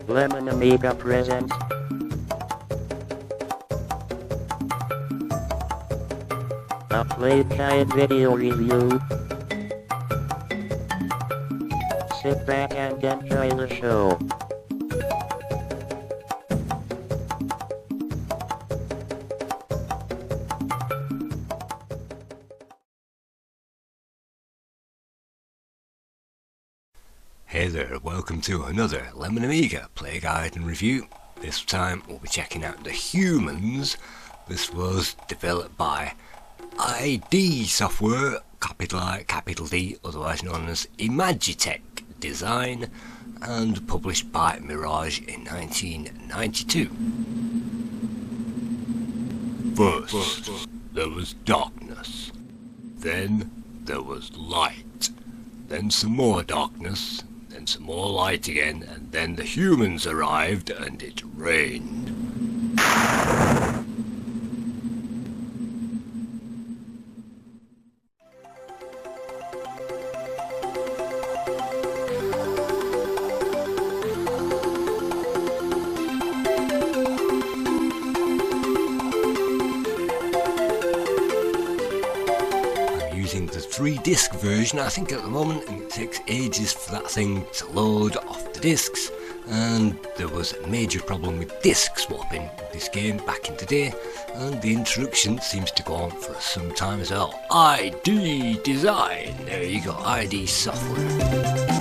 Lemon Amiga presents a Playguide video review. Sit back and enjoy the show. Hey there, welcome to another Lemon Amiga Playguide and review. This time we'll be checking out The Humans. This was developed by ID Software, capital I, capital D, otherwise known as Imagitech Design, and published by Mirage in 1992. First, there was darkness. Then there was light. Then some more darkness. Then some more light again, and then the humans arrived and it rained. Using the 3-disc version I think at the moment, and it takes ages for that thing to load off the discs, and there was a major problem with disc swapping with this game back in the day, and the introduction seems to go on for some time as well. ID Design, there you go, ID Software.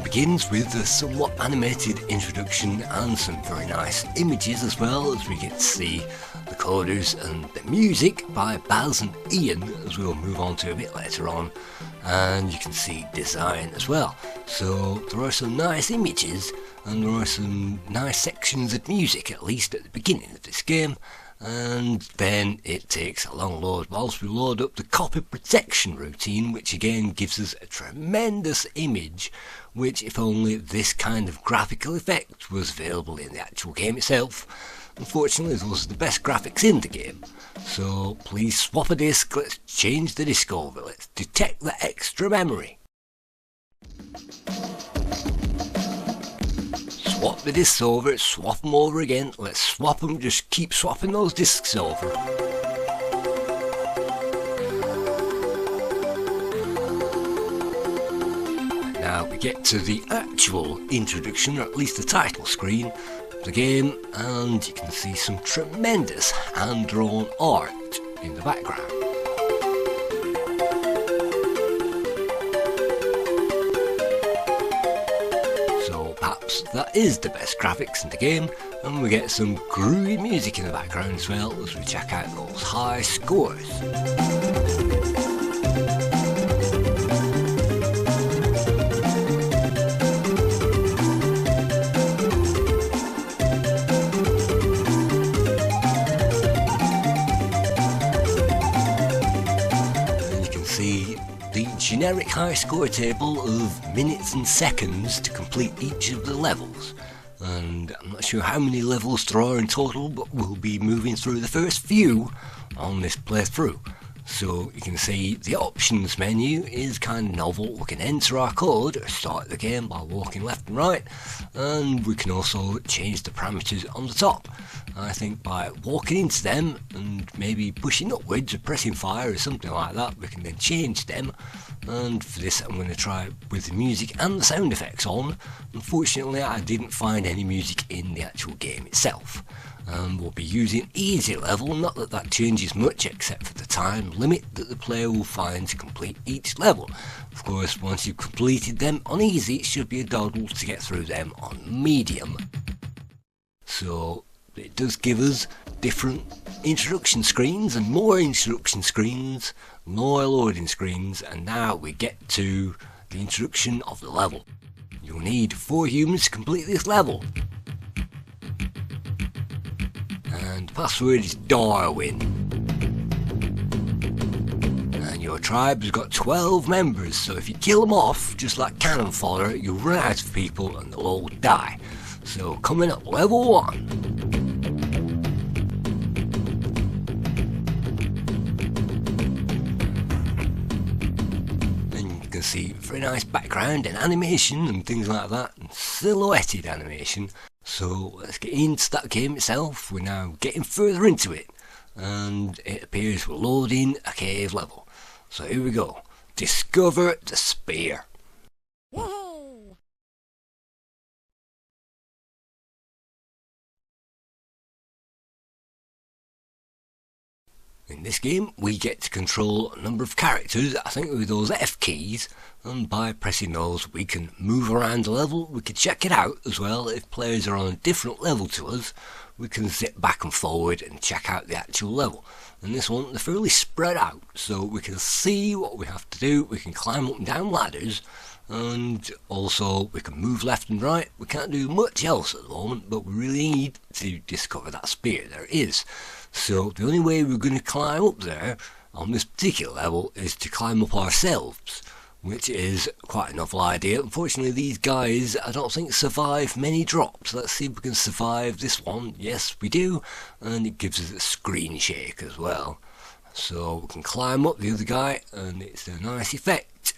Begins with a somewhat animated introduction and some very nice images as well, as we get to see the coders and the music by Baz and Ian, as we'll move on to a bit later on, and you can see design as well. So there are some nice images and there are some nice sections of music, at least at the beginning of this game, and then it takes a long load whilst we load up the copy protection routine, which again gives us a tremendous image, which if only this kind of graphical effect was available in the actual game itself. Unfortunately, those are the best graphics in the game, so please swap a disc, let's change the disc over, let's detect the extra memory. Swap the discs over, swap them over again, let's swap them, just keep swapping those discs over. And now we get to the actual introduction, or at least the title screen of the game, and you can see some tremendous hand-drawn art in the background. That is the best graphics in the game, and we get some groovy music in the background as well as we check out those high scores. And you can see the generic high score table of minutes and seconds to complete each of the levels, and I'm not sure how many levels there are in total, but we'll be moving through the first few on this playthrough. So you can see the options menu is kind of novel. We can enter our code or start the game by walking left and right, and we can also change the parameters on the top. I think by walking into them and maybe pushing upwards or pressing fire or something like that, we can then change them. And for this I'm going to try with the music and the sound effects on. Unfortunately I didn't find any music in the actual game itself. We'll be using easy level, not that that changes much except for the time limit that the player will find to complete each level. Of course, once you've completed them on easy, it should be a doddle to get through them on medium. So it does give us different introduction screens and more introduction screens, more loading screens, and now we get to the introduction of the level. You'll need 4 humans to complete this level. and the password is Darwin. And your tribe has got 12 members, so if you kill them off, just like cannon fodder, you'll run out of people and they'll all die. So coming up, level 1. You can see very nice background and animation and things like that, and silhouetted animation. So let's get into that game itself. We're now getting further into it, and it appears we're loading a cave level. So here we go. Discover the spear. In this game, we get to control a number of characters, I think with those F keys, and by pressing those we can move around the level. We can check it out as well. If players are on a different level to us, we can zip back and forward and check out the actual level. In this one, they're fairly spread out, so we can see what we have to do. We can climb up and down ladders, and also we can move left and right. We can't do much else at the moment, but we really need to discover that spear. There it is. So the only way we're going to climb up there on this particular level is to climb up ourselves, which is quite a novel idea. Unfortunately, these guys, I don't think, survive many drops. Let's see if we can survive this one. Yes, we do, and it gives us a screen shake as well. So we can climb up the other guy, and it's a nice effect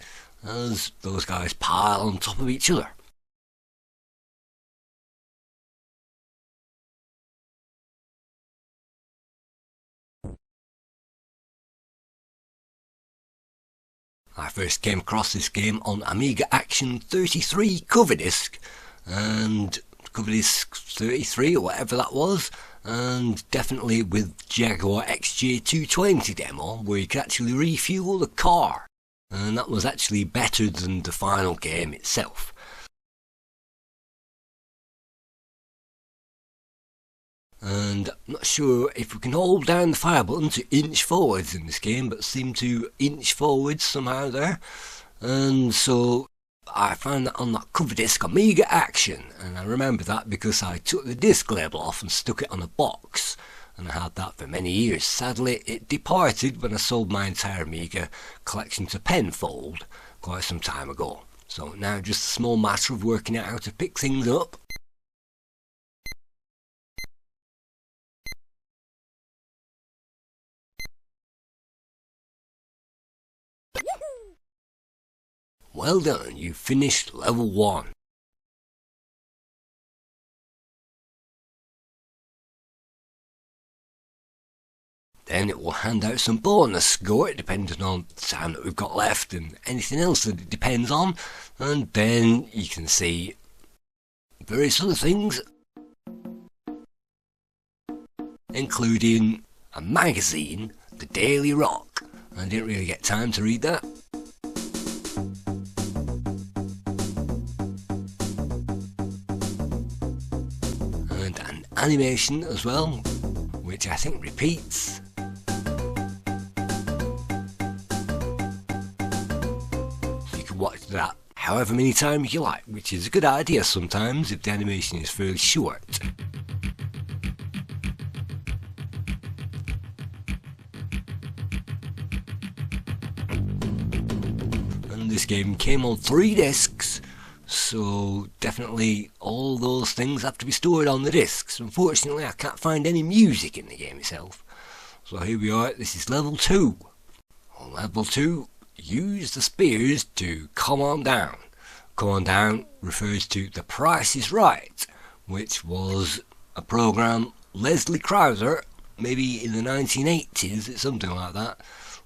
as those guys pile on top of each other. I first came across this game on Amiga Action 33 cover disc, and cover disc 33 or whatever that was, and definitely with Jaguar XJ220 demo where you could actually refuel the car, and that was actually better than the final game itself. And I'm not sure if we can hold down the fire button to inch forwards in this game, but seem to inch forwards somehow there. And so I found that on that cover disc, Amiga Action, and I remember that because I took the disc label off and stuck it on a box, and I had that for many years. Sadly, it departed when I sold my entire Amiga collection to Penfold quite some time ago. So now just a small matter of working out how to pick things up. Well done, you finished level 1. Then it will hand out some bonus score depending on the time that we've got left and anything else that it depends on. And then you can see various other things, including a magazine, The Daily Rock. I didn't really get time to read that. And an animation as well, which I think repeats. So you can watch that however many times you like, which is a good idea sometimes if the animation is fairly short. And this game came on 3 discs, so definitely all those things have to be stored on the discs. Unfortunately, I can't find any music in the game itself. So here we are, this is level 2. On level 2, use the spears to come on down. Come on down refers to The Price is Right, which was a program Leslie Krauser, maybe in the 1980s, it's something like that,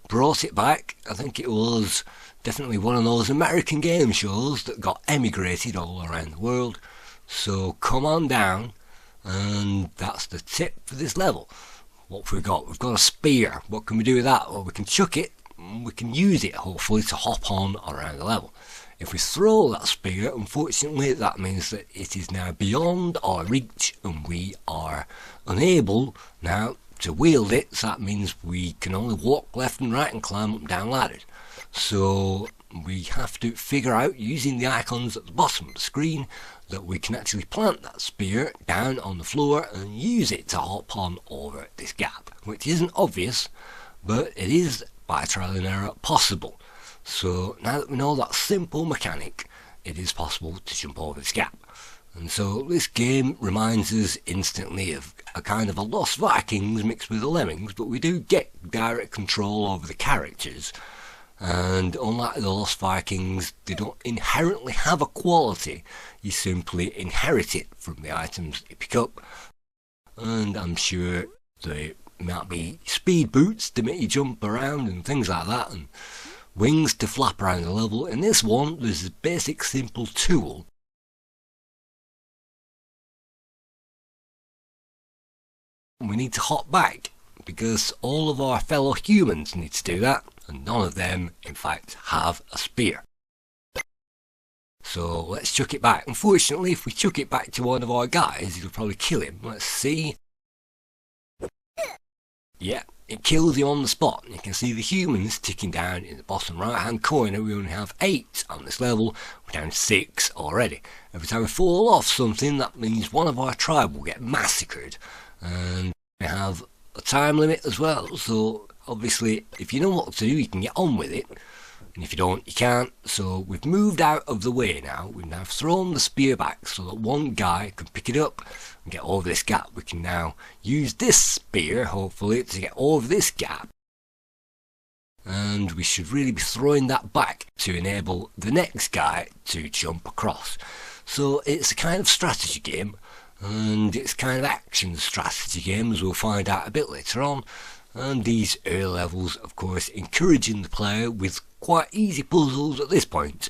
brought it back. I think it was definitely one of those American game shows that got emigrated all around the world. So come on down, and that's the tip for this level. What have we got? We've got a spear. What can we do with that? Well, we can chuck it, and we can use it hopefully to hop on around the level. If we throw that spear, unfortunately that means that it is now beyond our reach and we are unable now to wield it. So that means we can only walk left and right and climb up and down ladders. So we have to figure out, using the icons at the bottom of the screen, that we can actually plant that spear down on the floor and use it to hop on over this gap, which isn't obvious, but it is, by trial and error, possible. So now that we know that simple mechanic, it is possible to jump over this gap. And so this game reminds us instantly of a kind of a Lost Vikings mixed with the Lemmings, but we do get direct control over the characters. And unlike the Lost Vikings, they don't inherently have a quality, you simply inherit it from the items you pick up. And I'm sure there might be speed boots to make you jump around and things like that, and wings to flap around the level. In this one, there's a basic simple tool. We need to hop back, because all of our fellow humans need to do that, and none of them, in fact, have a spear. So let's chuck it back. Unfortunately, if we chuck it back to one of our guys, it'll probably kill him. Let's see. Yeah, it kills him on the spot. You can see the humans ticking down in the bottom right hand corner. We only have 8 on this level. We're down to 6 already. Every time we fall off something, that means one of our tribe will get massacred. And we have a time limit as well, so obviously if you know what to do, you can get on with it, and if you don't, you can't. So we've moved out of the way now. We've now thrown the spear back so that one guy can pick it up and get over this gap. We can now use this spear, hopefully, to get over this gap, and we should really be throwing that back to enable the next guy to jump across. So it's a kind of strategy game, and it's kind of action strategy game, as we'll find out a bit later on. And these early levels, of course, encouraging the player with quite easy puzzles at this point.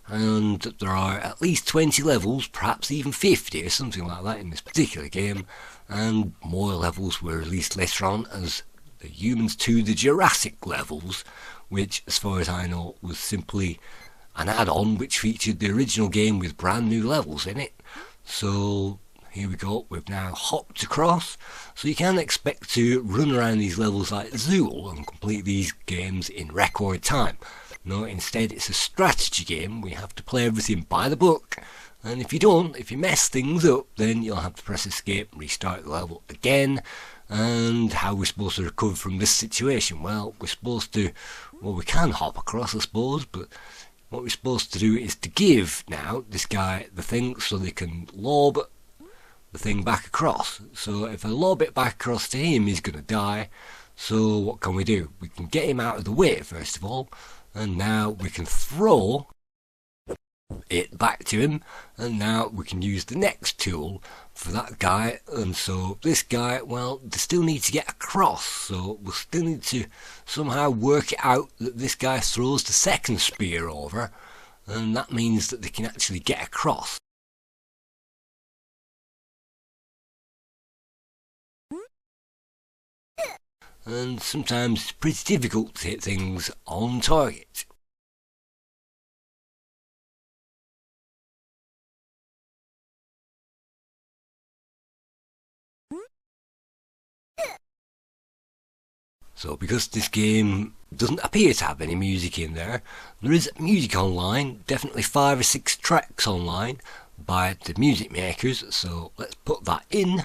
And there are at least 20 levels, perhaps even 50 or something like that in this particular game. And more levels were released later on as the Humans to the Jurassic levels, which, as far as I know, was simply an add-on which featured the original game with brand new levels in it. So here we go, we've now hopped across, so you can expect to run around these levels like Zool and complete these games in record time. No, instead it's a strategy game. We have to play everything by the book, and if you don't, if you mess things up, then you'll have to press escape and restart the level again. And how we're supposed to recover from this situation? Well, we're supposed to, well, we can hop across, I suppose, but what we're supposed to do is to give now this guy the thing so they can lob the thing back across. So if I lob it back across to him, he's going to die. So what can we do? We can get him out of the way first of all, and now we can throw it back to him, and now we can use the next tool for that guy. And so this guy, well, they still need to get across, so we'll still need to somehow work it out that this guy throws the second spear over, and that means that they can actually get across. And sometimes it's pretty difficult to hit things on target. So because this game doesn't appear to have any music in there, there is music online, definitely 5 or 6 tracks online by the music makers, so let's put that in.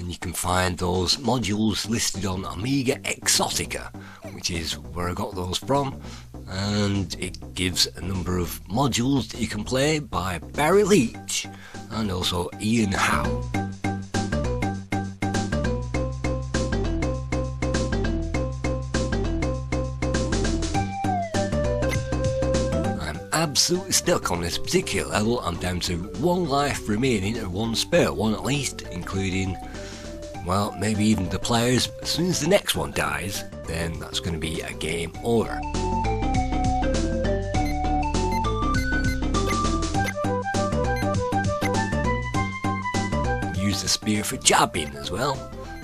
You can find those modules listed on Amiga Exotica, which is where I got those from, and it gives a number of modules that you can play by Barry Leach and also Ian Howe. I'm absolutely stuck on this particular level. I'm down to 1 life remaining, or 1 spare one at least, including, well, maybe even the players. As soon as the next one dies, then that's going to be a game over. Use the spear for jabbing as well,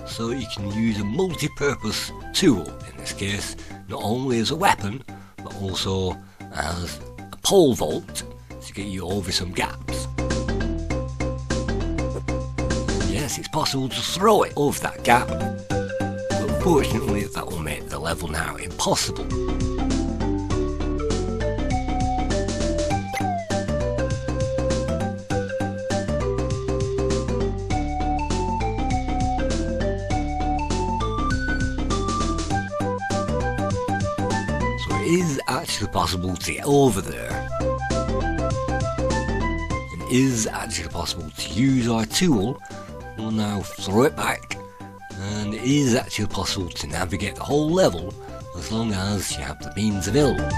so you can use a multi-purpose tool in this case, not only as a weapon, but also as a pole vault to get you over some gaps. Yes, it's possible to throw it over that gap, but unfortunately that will make the level now impossible. It is actually possible to get over there. It is actually possible to use our tool. We'll now throw it back, and it is actually possible to navigate the whole level as long as you have the means available.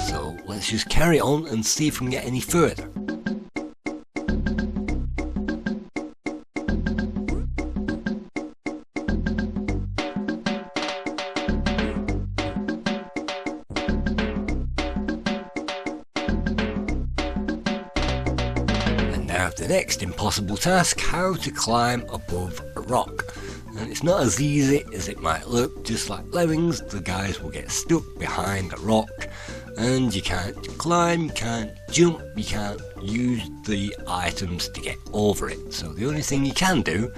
So let's just carry on and see if we can get any further. The next impossible task, how to climb above a rock. And it's not as easy as it might look. Just like lemmings, the guys will get stuck behind a rock, and you can't climb, you can't jump, you can't use the items to get over it. So the only thing you can do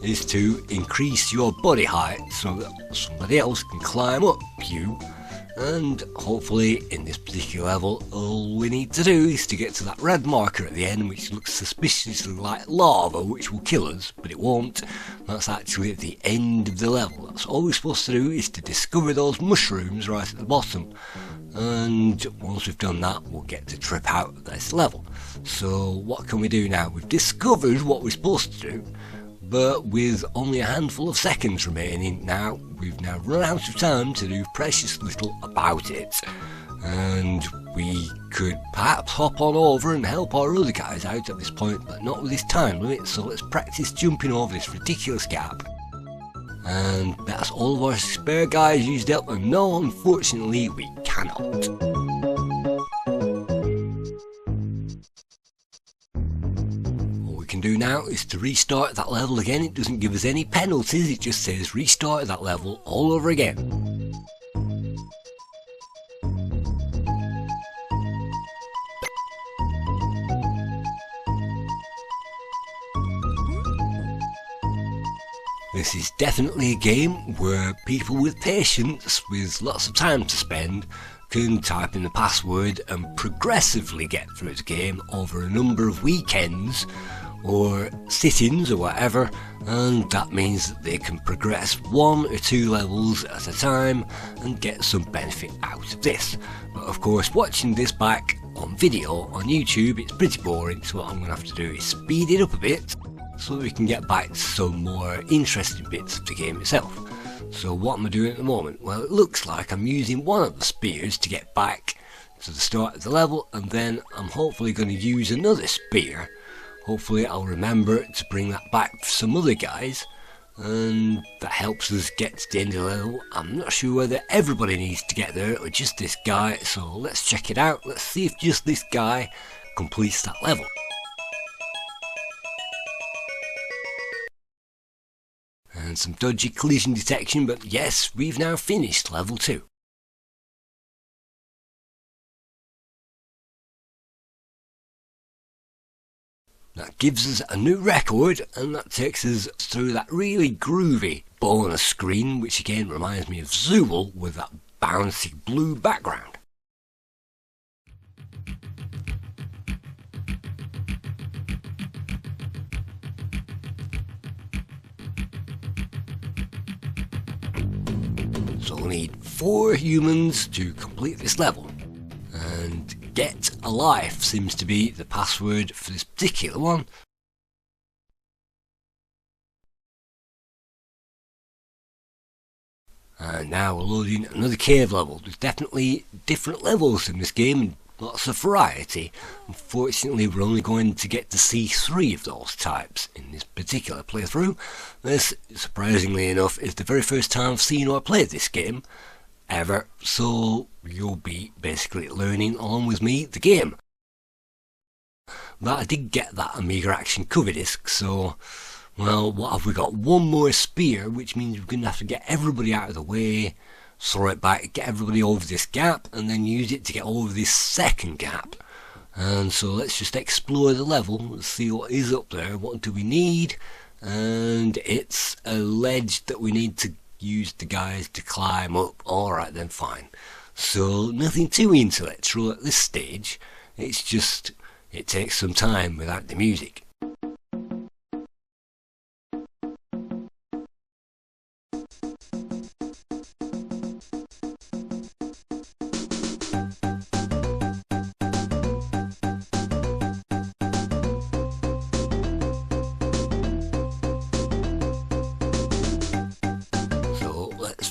is to increase your body height so that somebody else can climb up you. And hopefully in this particular level, all we need to do is to get to that red marker at the end, which looks suspiciously like lava, which will kill us, but it won't. That's actually at the end of the level. That's all we're supposed to do, is to discover those mushrooms right at the bottom. And once we've done that, we'll get to trip out of this level. So what can we do now? We've discovered what we're supposed to do, but with only a handful of seconds remaining now, we've now run out of time to do precious little about it. And we could perhaps hop on over and help our other guys out at this point, but not with this time limit, so let's practice jumping over this ridiculous gap. And that's all of our spare guys used up, and no, unfortunately, we cannot. Do now is to restart that level again. It doesn't give us any penalties, it just says restart that level all over again. This is definitely a game where people with patience, with lots of time to spend, can type in the password and progressively get through the game over a number of weekends or sit-ins or whatever, and that means that they can progress 1 or 2 levels at a time and get some benefit out of this. But of course, watching this back on video on YouTube, it's pretty boring, so what I'm going to have to do is speed it up a bit so that we can get back to some more interesting bits of the game itself. So what am I doing at the moment? Well, it looks like I'm using one of the spears to get back to the start of the level, and then I'm hopefully going to use another spear. Hopefully I'll remember to bring that back for some other guys, and that helps us get to the end of the level. I'm not sure whether everybody needs to get there or just this guy, so let's check it out. Let's see if just this guy completes that level. And some dodgy collision detection, but yes, we've now finished level 2. That gives us a new record, and that takes us through that really groovy bonus screen, which again reminds me of Zool with that bouncy blue background. So we'll need 4 humans to complete this level, and Get a Life seems to be the password for this particular one. And now we're loading another cave level. There's definitely different levels in this game and lots of variety. Unfortunately, we're only going to get to see 3 of those types in this particular playthrough. This, surprisingly enough, is the very first time I've seen or played this game ever, so you'll be basically learning along with me the game. But I did get that Amiga Action cover disc, so well, what have we got? 1 more spear, which means we're going to have to get everybody out of the way, throw it back, get everybody over this gap, and then use it to get over this second gap. And so let's just explore the level, let's see what is up there, what do we need, and it's a ledge that we need to use the guys to climb up. Alright then, fine. So nothing too intellectual at this stage, it's just, it takes some time without the music.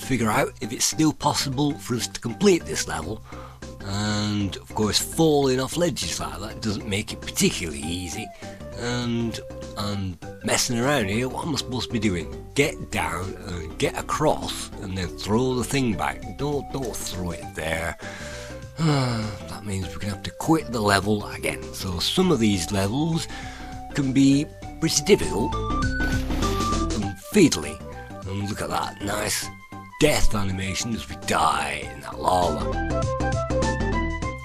Figure out if it's still possible for us to complete this level, and of course falling off ledges like that doesn't make it particularly easy, and messing around here, what am I supposed to be doing? Get down and get across and then throw the thing back. Don't throw it there. That means we're going to have to quit the level again. So some of these levels can be pretty difficult and fiddly, and look at that nice death animation as we die in that lava.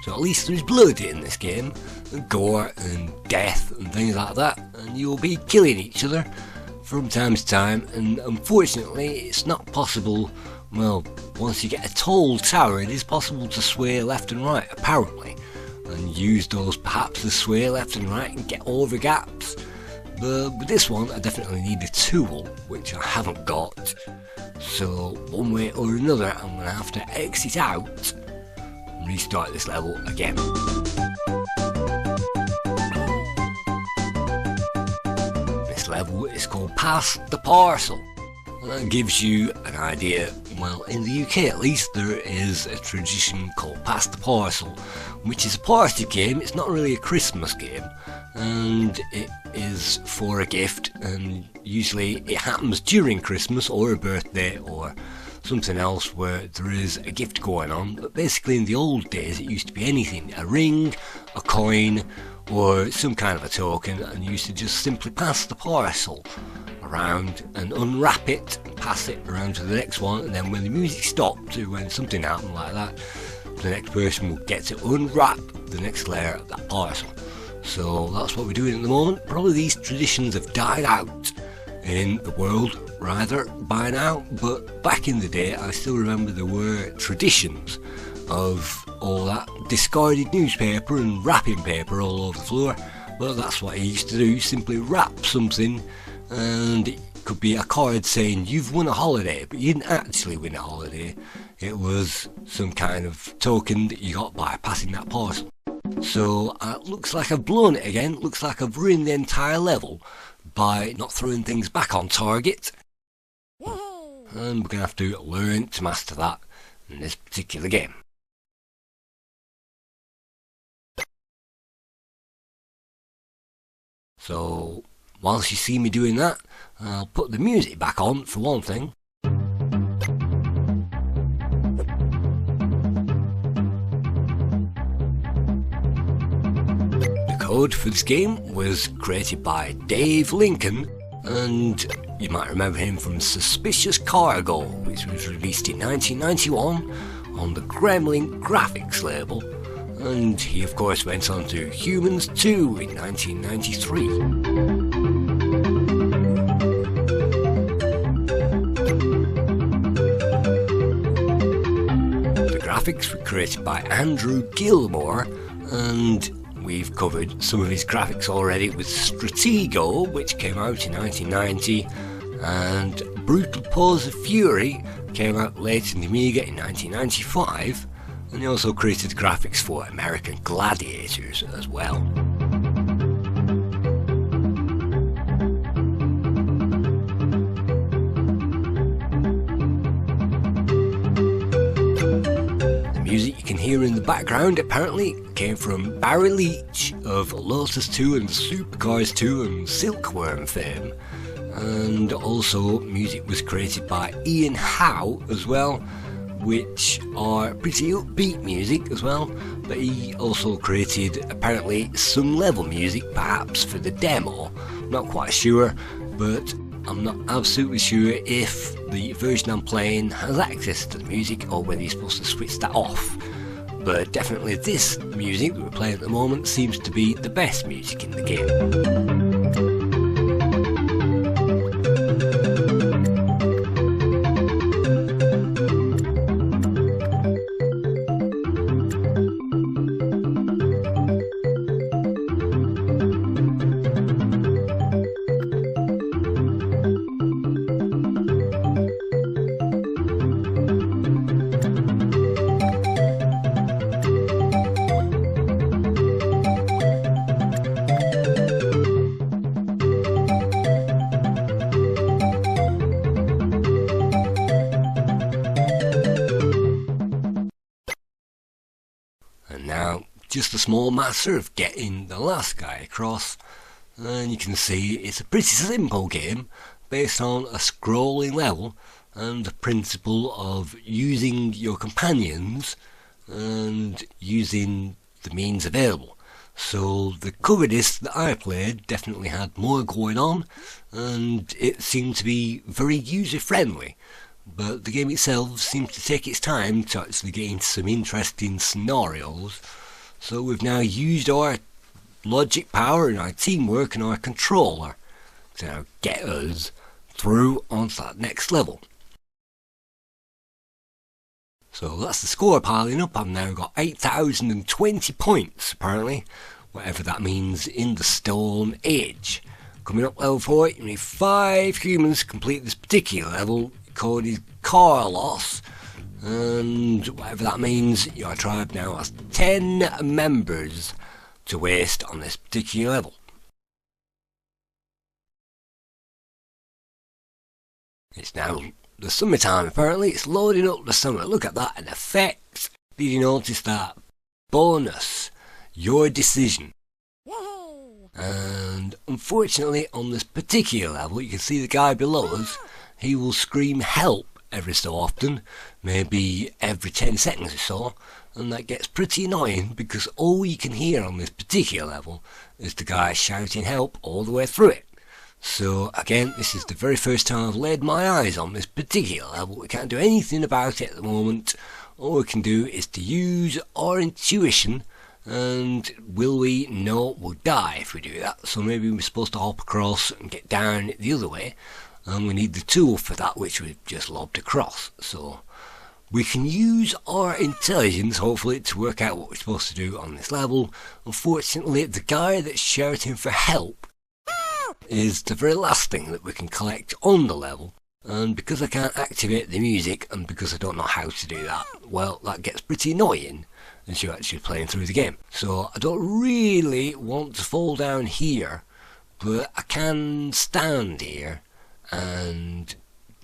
So at least there's blood in this game, and gore and death and things like that, and you'll be killing each other from time to time, and unfortunately it's not possible, well, once you get a tall tower it is possible to sway left and right apparently, and use those perhaps to sway left and right and get over gaps. But with this one I definitely need a tool, which I haven't got. So one way or another I'm going to have to exit out and restart this level again. This level is called Pass the Parcel. And that gives you an idea, well, in the UK at least there is a tradition called Pass the Parcel, which is a party game. It's not really a Christmas game, and it is for a gift, and usually it happens during Christmas or a birthday or something else where there is a gift going on. But basically in the old days it used to be anything, a ring, a coin or some kind of a token, and you used to just simply pass the parcel around and unwrap it and pass it around to the next one, and then when the music stopped or when something happened like that, the next person will get to unwrap the next layer of that parcel. So that's what we're doing at the moment. Probably these traditions have died out in the world rather by now, but back in the day I still remember there were traditions of all that discarded newspaper and wrapping paper all over the floor. Well, that's what I used to do, simply wrap something, and it could be a card saying you've won a holiday, but you didn't actually win a holiday. It was some kind of token that you got by passing that parcel. So looks like I've blown it again. Looks like I've ruined the entire level by not throwing things back on target. And we're going to have to learn to master that in this particular game. So whilst you see me doing that, I'll put the music back on for one thing. The code for this game was created by Dave Lincoln, and you might remember him from Suspicious Cargo, which was released in 1991 on the Gremlin Graphics label, and he of course went on to Humans 2 in 1993. Graphics were created by Andrew Gilmore, and we've covered some of his graphics already with Stratego, which came out in 1990, and Brutal Pose of Fury came out late in the Amiga in 1995, and he also created graphics for American Gladiators as well. Music you can hear in the background apparently came from Barry Leach of Lotus 2 and Supercars 2 and Silkworm fame, and also music was created by Ian Howe as well, which are pretty upbeat music as well, but he also created apparently some level music perhaps for the demo. Not quite sure, but I'm not absolutely sure if the version I'm playing has access to the music or whether you're supposed to switch that off. But definitely this music that we're playing at the moment seems to be the best music in the game. just a small matter of getting the last guy across, and you can see it's a pretty simple game based on a scrolling level and the principle of using your companions and using the means available. So the cover disc that I played definitely had more going on, and it seemed to be very user friendly, but the game itself seemed to take its time to actually get into some interesting scenarios. So we've now used our logic power and our teamwork and our controller to now get us through onto that next level. So that's the score piling up. I've now got 8,020 points, apparently, whatever that means in the Stone Age. Coming up level 4, you need 5 humans to complete this particular level, called Carlos, and whatever that means, your tribe now has 10 members to waste on this particular level. It's now the summertime, apparently. It's loading up the summer. Look at that, an effect. Did you notice that? Bonus, your decision. Yay! And unfortunately, on this particular level, you can see the guy below us. He will scream help every so often, maybe every 10 seconds or so, and that gets pretty annoying because all you can hear on this particular level is the guy shouting help all the way through it. So again, this is the very first time I've laid my eyes on this particular level. We can't do anything about it at the moment. All we can do is to use our intuition, and will we? No, we'll die if we do that. So maybe we're supposed to hop across and get down the other way, and we need the tool for that, which we've just lobbed across. So we can use our intelligence, hopefully, to work out what we're supposed to do on this level. Unfortunately, the guy that's shouting for help is the very last thing that we can collect on the level, and because I can't activate the music and because I don't know how to do that, well, that gets pretty annoying as you're actually playing through the game. So I don't really want to fall down here, but I can stand here and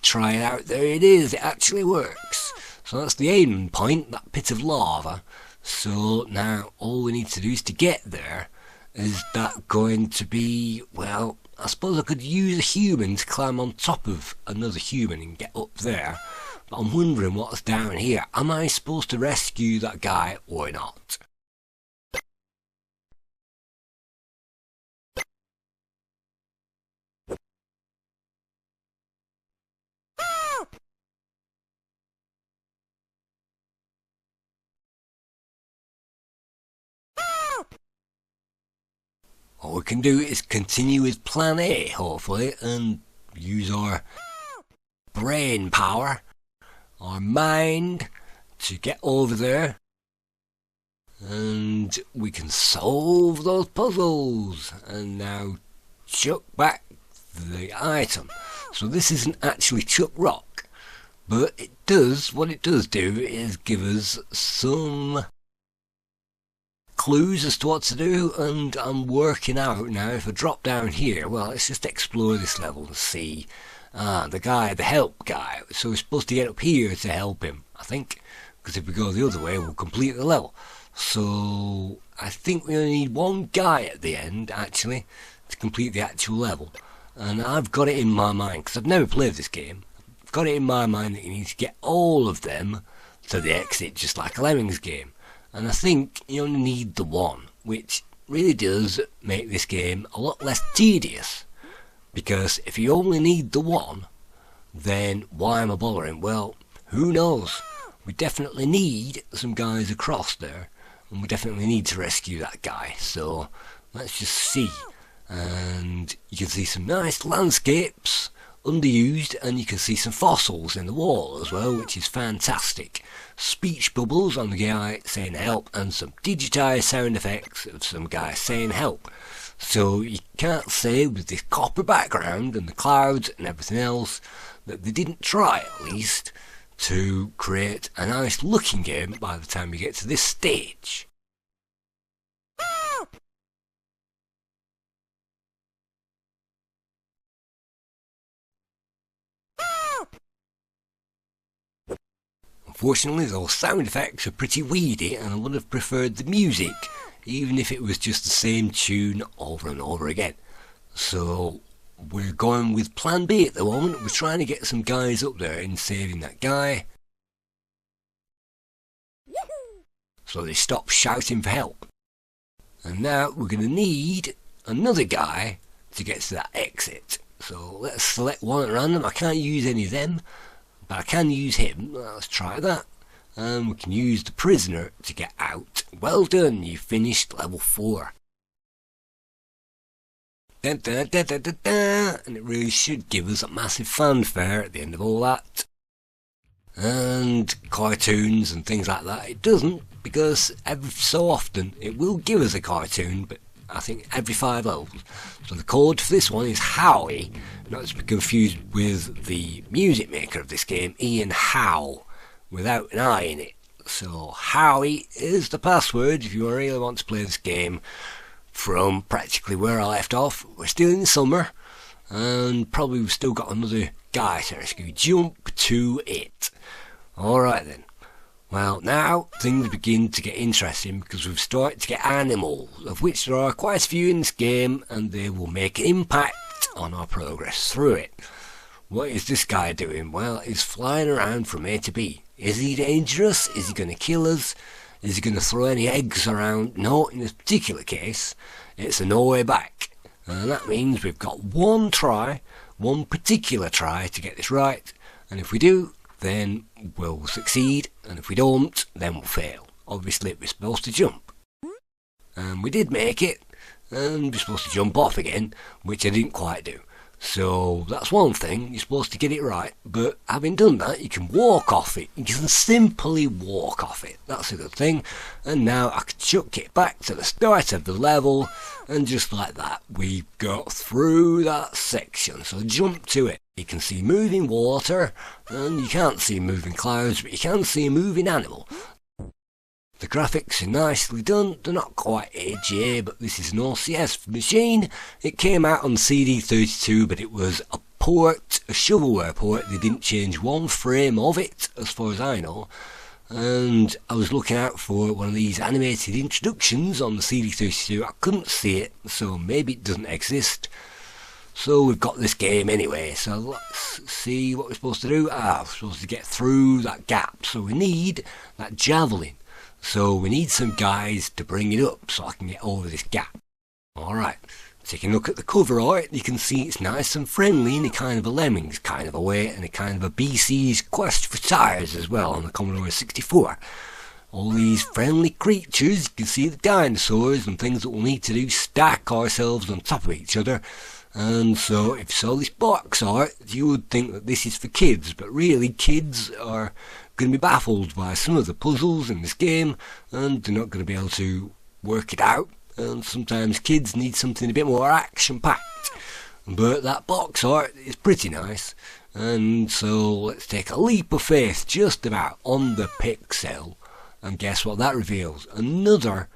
try it out. There it is, it actually works. So that's the aim point, that pit of lava. So now all we need to do is to get there. Is that going to be, well, I suppose I could use a human to climb on top of another human and get up there, but I'm wondering what's down here. Am I supposed to rescue that guy or not? What we can do is continue with plan A, hopefully, and use our brain power, our mind, to get over there, and we can solve those puzzles. And now chuck back the item. So this isn't actually chuck rock, but it does, what it does do is give us some clues as to what to do, and I'm working out now. If I drop down here, well, let's just explore this level and see. The guy, the help guy, so we're supposed to get up here to help him, I think, because if we go the other way we'll complete the level. So I think we only need one guy at the end actually to complete the actual level, and I've got it in my mind, because I've never played this game, I've got it in my mind that you need to get all of them to the exit, just like a Lemmings game. And I think you only need the one, which really does make this game a lot less tedious. Because if you only need the one, then why am I bothering? Well, who knows? We definitely need some guys across there, and we definitely need to rescue that guy. So let's just see. And you can see some nice landscapes, underused, and you can see some fossils in the wall as well, which is fantastic. Speech bubbles on the guy saying help, and some digitized sound effects of some guy saying help. So you can't say with this copper background and the clouds and everything else that they didn't try at least to create a nice looking game by the time you get to this stage. Unfortunately, those sound effects are pretty weedy, and I would have preferred the music, even if it was just the same tune over and over again. So we're going with plan B at the moment. We're trying to get some guys up there and saving that guy, so they stop shouting for help. And now we're going to need another guy to get to that exit. So let's select one at random. I can't use any of them, but I can use him. Let's try that. And we can use the prisoner to get out. Well done, you finished level 4. Dun, dun, dun, dun, dun, dun. And it really should give us a massive fanfare at the end of all that. And cartoons and things like that. It doesn't, because every so often it will give us a cartoon, but I think every 5 levels. So the code for this one is Howie, not to be confused with the music maker of this game, Ian Howe, without an I in it. So Howie is the password if you really want to play this game from practically where I left off. We're still in the summer, and probably we've still got another guy to rescue. Jump to it. Alright then. Well, now things begin to get interesting, because we've started to get animals, of which there are quite a few in this game, and they will make an impact on our progress through it. What is this guy doing? Well, he's flying around from A to B. Is he dangerous? Is he going to kill us? Is he going to throw any eggs around? No, in this particular case, it's a no way back. And that means we've got one particular try to get this right, and if we do, then we'll succeed, and if we don't, then we'll fail. Obviously we're supposed to jump, and we did make it, and we're supposed to jump off again, which I didn't quite do. So that's one thing, you're supposed to get it right, but having done that, you can walk off it. You can simply walk off it. That's a good thing. And now I can chuck it back to the start of the level, and just like that, we got through that section. So jump to it. You can see moving water, and you can't see moving clouds, but you can see a moving animal. The graphics are nicely done. They're not quite AGA, but this is an OCS machine. It came out on CD32, but it was a port, a shovelware port. They didn't change one frame of it, as far as I know. And I was looking out for one of these animated introductions on the CD32. I couldn't see it, so maybe it doesn't exist. So we've got this game anyway, so let's see what we're supposed to do. We're supposed to get through that gap, so we need that javelin. So we need some guys to bring it up so I can get over this gap. Alright, taking a look at the cover art, you can see it's nice and friendly in a kind of a Lemmings kind of a way, and a kind of a BC's Quest for Tires as well on the Commodore 64. All these friendly creatures, you can see the dinosaurs and things that we'll need to do, stack ourselves on top of each other. And so if you saw this box art, you would think that this is for kids, but really kids are going to be baffled by some of the puzzles in this game, and they're not going to be able to work it out, and sometimes kids need something a bit more action packed. But that box art is pretty nice, and so let's take a leap of faith just about on the pixel, and guess what that reveals? Another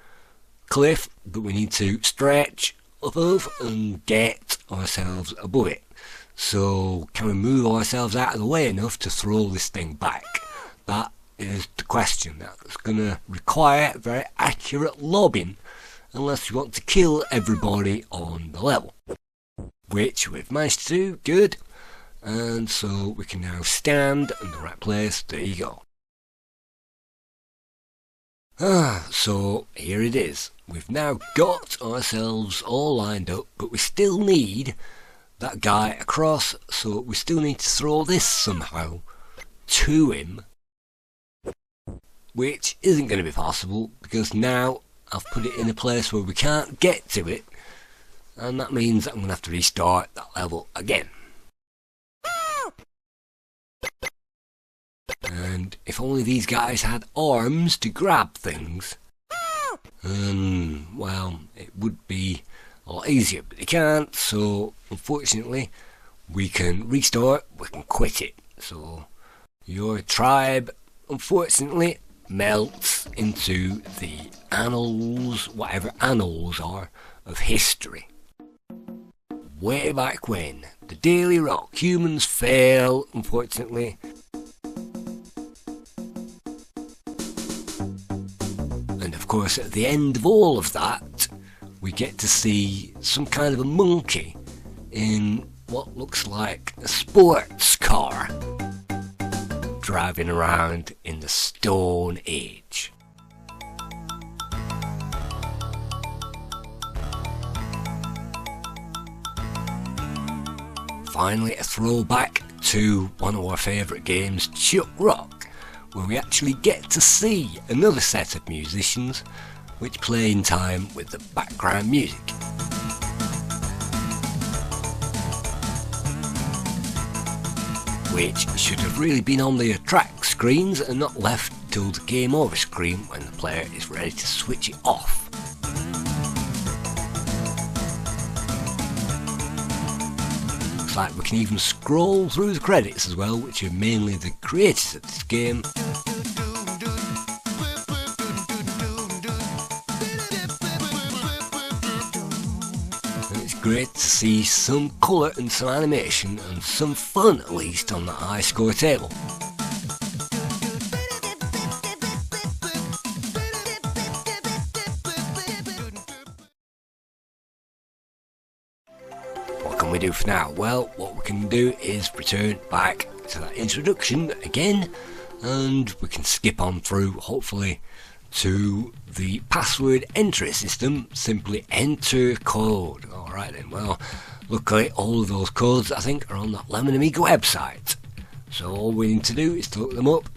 cliff that we need to stretch above and get ourselves above it. So can we move ourselves out of the way enough to throw this thing back? That is the question. That's going to require very accurate lobbing, unless you want to kill everybody on the level, which we've managed to do. Good. And so we can now stand in the right place. There you go. So here it is. We've now got ourselves all lined up, but we still need that guy across, so we still need to throw this somehow to him, which isn't going to be possible because now I've put it in a place where we can't get to it, and that means I'm going to have to restart that level again. And if only these guys had arms to grab things, well, it would be a lot easier, but they can't, so unfortunately we can restart, we can quit it. So your tribe unfortunately melts into the annals, whatever annals are, of history. Way back when, the Daily Rock, humans fail, unfortunately. course, at the end of all of that, we get to see some kind of a monkey in what looks like a sports car driving around in the Stone Age. Finally, a throwback to one of our favourite games, Chuck Rock, where we actually get to see another set of musicians which play in time with the background music. Which should have really been on the track screens and not left till the game over screen when the player is ready to switch it off. Looks like we can even scroll through the credits as well, which are mainly the creators of this game. Great to see some colour and some animation and some fun at least on the high score table. What can we do for now? Well, what we can do is return back to that introduction again, and we can skip on through hopefully to the password entry system. Simply enter code. Alright then, well, luckily all of those codes I think are on that Lemon Amiga website, so all we need to do is to look them up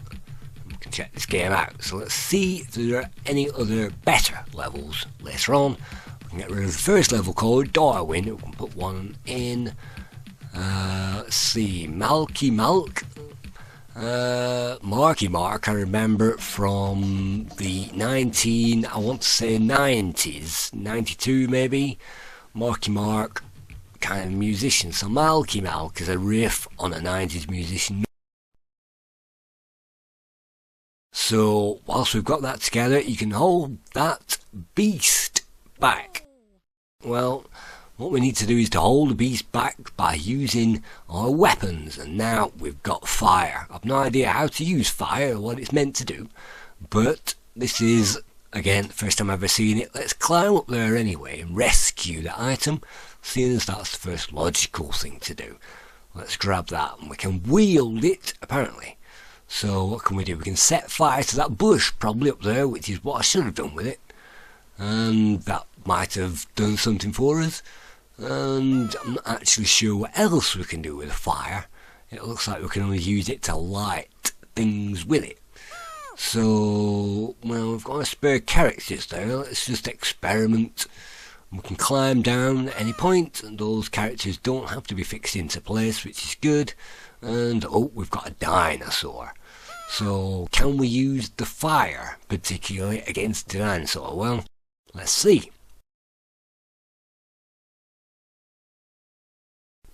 and we can check this game out. So let's see if there are any other better levels later on. We can get rid of the first level code, Darwin. We can put one in, let's see, Malky Malk. Marky Mark, I remember from the 90s, 92 maybe. Marky Mark kind of musician, so Malky Malk is a riff on a 90s musician. So whilst we've got that together, you can hold that beast back. Well, what we need to do is to hold the beast back by using our weapons, and now we've got fire. I've no idea how to use fire or what it's meant to do, but this is, again, the first time I've ever seen it. Let's climb up there anyway and rescue the item, seeing as that's the first logical thing to do. Let's grab that and we can wield it, apparently. So what can we do? We can set fire to that bush probably up there, which is what I should have done with it, and that might have done something for us. And I'm not actually sure what else we can do with a fire. It looks like we can only use it to light things with it. So, well, we've got a spare characters there. Let's just experiment. We can climb down at any point, and those characters don't have to be fixed into place, which is good. And oh, we've got a dinosaur. So can we use the fire particularly against the dinosaur? Well, let's see.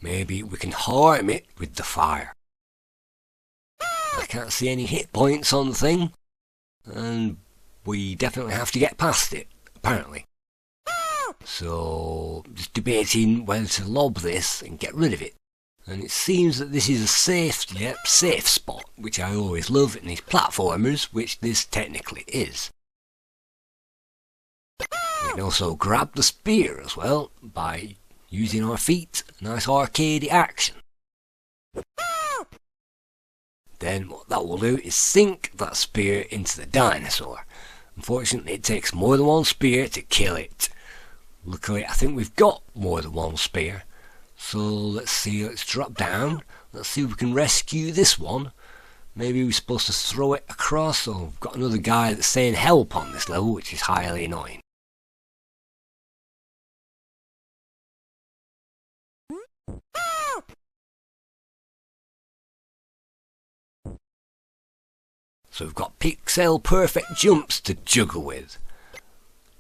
Maybe we can harm it with the fire. I can't see any hit points on the thing, and we definitely have to get past it, apparently. So, just debating whether to lob this and get rid of it. And it seems that this is a safe spot, which I always love in these platformers, which this technically is. We can also grab the spear as well by using our feet. Nice arcadey action. Then what that will do is sink that spear into the dinosaur. Unfortunately, it takes more than one spear to kill it. Luckily, I think we've got more than one spear. So let's see, let's drop down. Let's see if we can rescue this one. Maybe we're supposed to throw it across. Oh, we've got another guy that's saying help on this level, which is highly annoying. So we've got pixel perfect jumps to juggle with.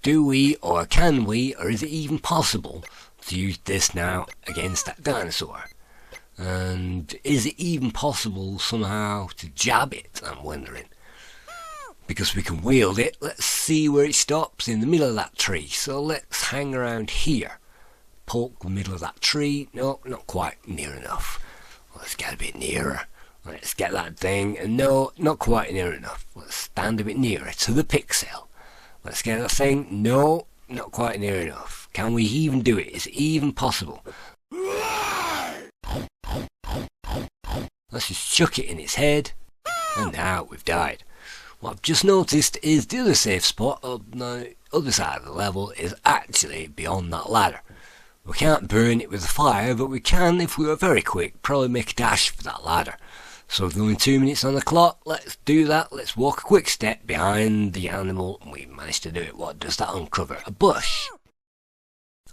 Do we, or can we, or is it even possible to use this now against that dinosaur? And is it even possible somehow to jab it, I'm wondering? Because we can wield it. Let's see where it stops, in the middle of that tree. So let's hang around here. Poke the middle of that tree. No, not quite near enough. Let's get a bit nearer. Let's get that thing. And no, not quite near enough. Let's stand a bit nearer to the pixel. Let's get that thing. No, not quite near enough. Can we even do it? Is it even possible? Let's just chuck it in its head. And now we've died. What I've just noticed is the other safe spot on the other side of the level is actually beyond that ladder. We can't burn it with a fire, but we can, if we were very quick, probably make a dash for that ladder. So with only 2 minutes on the clock, let's do that. Let's walk a quick step behind the animal. We managed to do it. What does that uncover? A bush.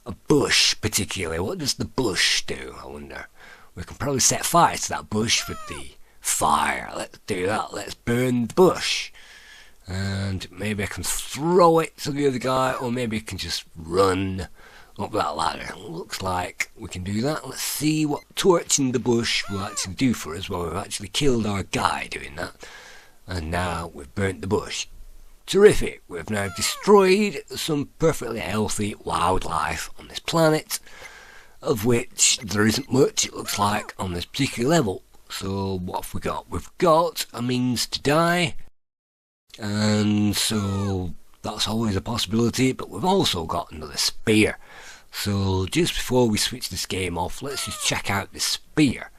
A bush, particularly. What does the bush do, I wonder? We can probably set fire to that bush with the fire. Let's do that. Let's burn the bush. And maybe I can throw it to the other guy, or maybe I can just run up that ladder. Looks like we can do that. Let's see what torching the bush will actually do for us. Well, we've actually killed our guy doing that. And now we've burnt the bush. Terrific. We've now destroyed some perfectly healthy wildlife on this planet, of which there isn't much, it looks like, on this particular level. So what have we got? We've got a means to die, and so that's always a possibility, but we've also got another spear. So just before we switch this game off, let's just check out this spear.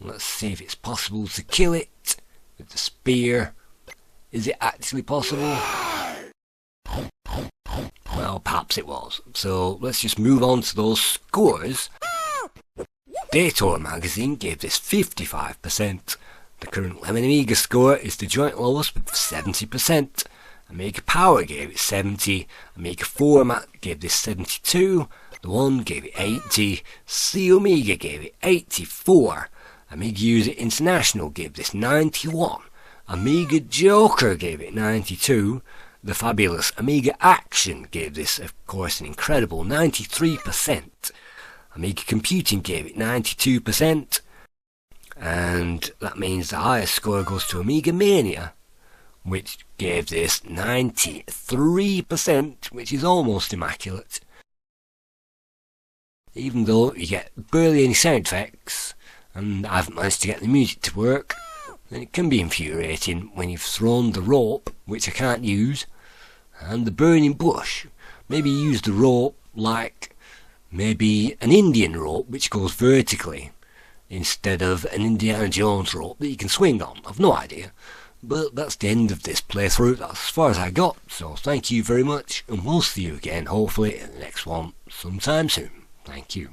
Let's see if it's possible to kill it with the spear. Is it actually possible? Well, perhaps it was. So let's just move on to those scores. Daytona magazine gave this 55%. The current Lemon Amiga score is the joint lowest with 70%. Amiga Power gave it 70. Amiga Format gave this 72. The One gave it 80. C Amiga gave it 84. Amiga User International gave this 91. Amiga Joker gave it 92. The fabulous Amiga Action gave this, of course, an incredible 93%. Amiga Computing gave it 92%. And that means the highest score goes to Amiga Mania, which gave this 93%, which is almost immaculate. Even though you get barely any sound effects, and I haven't managed to get the music to work, then it can be infuriating when you've thrown the rope, which I can't use, and the burning bush. Maybe use the rope like maybe an Indian rope which goes vertically, instead of an Indiana Jones rope that you can swing on. I've no idea. But that's the end of this playthrough. That's as far as I got. So thank you very much, and we'll see you again, hopefully, in the next one sometime soon. Thank you.